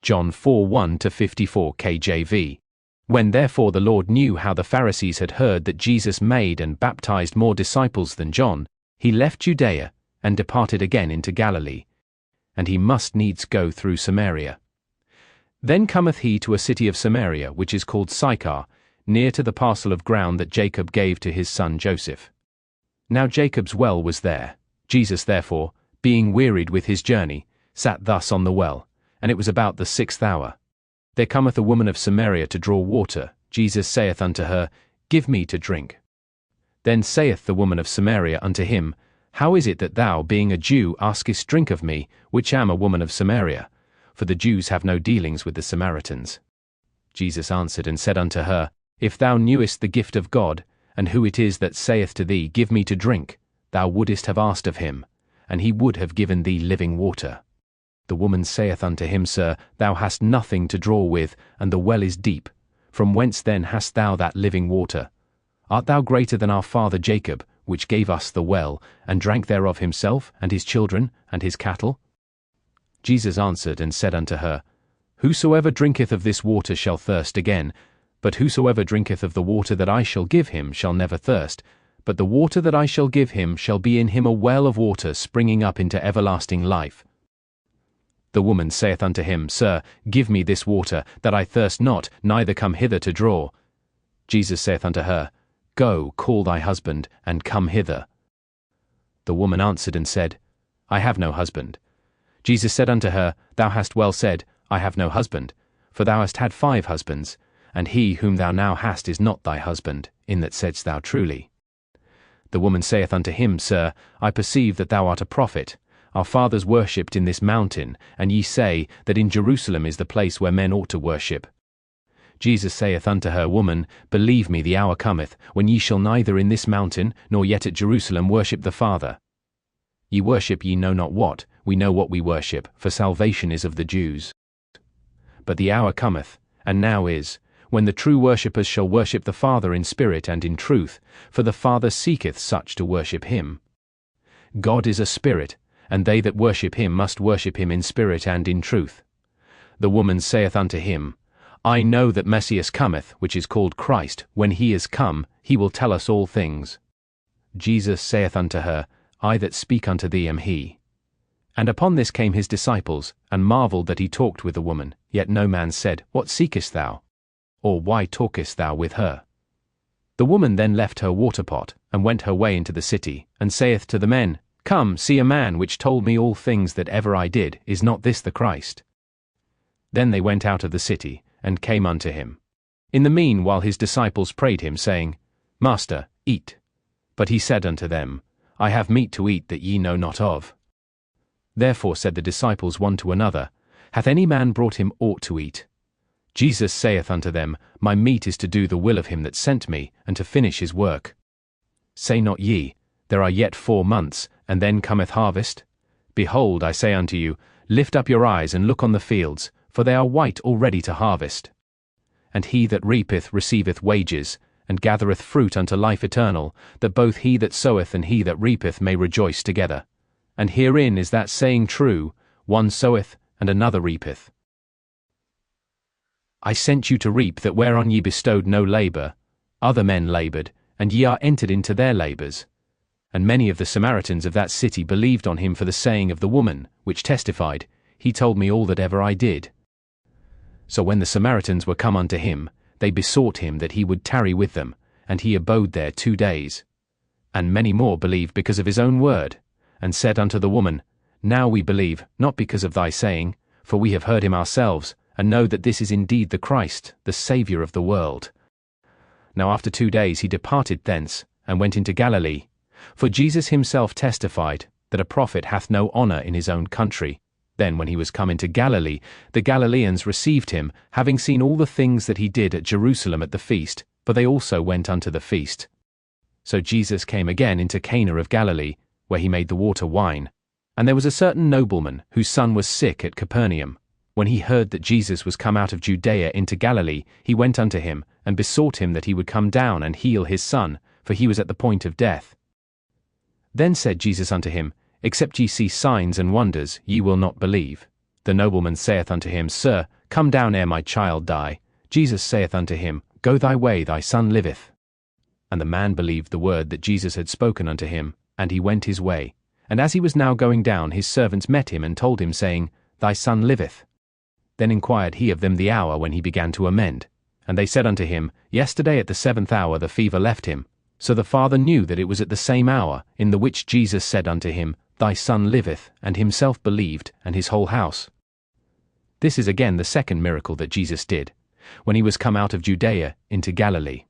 John 4:1-54 KJV. When therefore the Lord knew how the Pharisees had heard that Jesus made and baptized more disciples than John, he left Judea, and departed again into Galilee. And he must needs go through Samaria. Then cometh he to a city of Samaria, which is called Sychar, near to the parcel of ground that Jacob gave to his son Joseph. Now Jacob's well was there. Jesus therefore, being wearied with his journey, sat thus on the well, and it was about the 6th hour. There cometh a woman of Samaria to draw water. Jesus saith unto her, Give me to drink. Then saith the woman of Samaria unto him, How is it that thou, being a Jew, askest drink of me, which am a woman of Samaria? For the Jews have no dealings with the Samaritans. Jesus answered and said unto her, If thou knewest the gift of God, and who it is that saith to thee, Give me to drink, thou wouldest have asked of him, and he would have given thee living water. The woman saith unto him, Sir, thou hast nothing to draw with, and the well is deep. From whence then hast thou that living water? Art thou greater than our father Jacob, which gave us the well, and drank thereof himself, and his children, and his cattle? Jesus answered and said unto her, Whosoever drinketh of this water shall thirst again, but whosoever drinketh of the water that I shall give him shall never thirst, but the water that I shall give him shall be in him a well of water springing up into everlasting life. The woman saith unto him, Sir, give me this water, that I thirst not, neither come hither to draw. Jesus saith unto her, Go, call thy husband, and come hither. The woman answered and said, I have no husband. Jesus said unto her, Thou hast well said, I have no husband, for thou hast had 5 husbands, and he whom thou now hast is not thy husband, in that saidst thou truly. The woman saith unto him, Sir, I perceive that thou art a prophet. Our fathers worshipped in this mountain, and ye say that in Jerusalem is the place where men ought to worship. Jesus saith unto her, Woman, believe me, the hour cometh, when ye shall neither in this mountain, nor yet at Jerusalem worship the Father. Ye worship ye know not what, we know what we worship, for salvation is of the Jews. But the hour cometh, and now is, when the true worshippers shall worship the Father in spirit and in truth, for the Father seeketh such to worship him. God is a spirit, and they that worship him must worship him in spirit and in truth. The woman saith unto him, I know that Messias cometh, which is called Christ. When he is come, he will tell us all things. Jesus saith unto her, I that speak unto thee am he. And upon this came his disciples, and marveled that he talked with the woman. Yet no man said, What seekest thou? Or why talkest thou with her? The woman then left her water pot, and went her way into the city, and saith to the men, Come, see a man which told me all things that ever I did. Is not this the Christ? Then they went out of the city, and came unto him. In the meanwhile his disciples prayed him, saying, Master, eat. But he said unto them, I have meat to eat that ye know not of. Therefore said the disciples one to another, Hath any man brought him aught to eat? Jesus saith unto them, My meat is to do the will of him that sent me, and to finish his work. Say not ye, There are yet 4 months, and then cometh harvest? Behold, I say unto you, Lift up your eyes and look on the fields, for they are white already to harvest. And he that reapeth receiveth wages, and gathereth fruit unto life eternal, that both he that soweth and he that reapeth may rejoice together. And herein is that saying true, One soweth, and another reapeth. I sent you to reap that whereon ye bestowed no labour. Other men laboured, and ye are entered into their labours. And many of the Samaritans of that city believed on him for the saying of the woman, which testified, He told me all that ever I did. So when the Samaritans were come unto him, they besought him that he would tarry with them, and he abode there 2 days. And many more believed because of his own word, and said unto the woman, Now we believe, not because of thy saying, for we have heard him ourselves, and know that this is indeed the Christ, the Saviour of the world. Now after 2 days he departed thence, and went into Galilee. For Jesus himself testified, that a prophet hath no honour in his own country. Then when he was come into Galilee, the Galileans received him, having seen all the things that he did at Jerusalem at the feast, for they also went unto the feast. So Jesus came again into Cana of Galilee, where he made the water wine. And there was a certain nobleman, whose son was sick at Capernaum. When he heard that Jesus was come out of Judea into Galilee, he went unto him, and besought him that he would come down and heal his son, for he was at the point of death. Then said Jesus unto him, Except ye see signs and wonders, ye will not believe. The nobleman saith unto him, Sir, come down ere my child die. Jesus saith unto him, Go thy way, thy son liveth. And the man believed the word that Jesus had spoken unto him, and he went his way. And as he was now going down, his servants met him, and told him, saying, Thy son liveth. Then inquired he of them the hour when he began to amend. And they said unto him, Yesterday at the 7th hour the fever left him. So the father knew that it was at the same hour, in the which Jesus said unto him, Thy son liveth, and himself believed, and his whole house. This is again the second miracle that Jesus did, when he was come out of Judea into Galilee.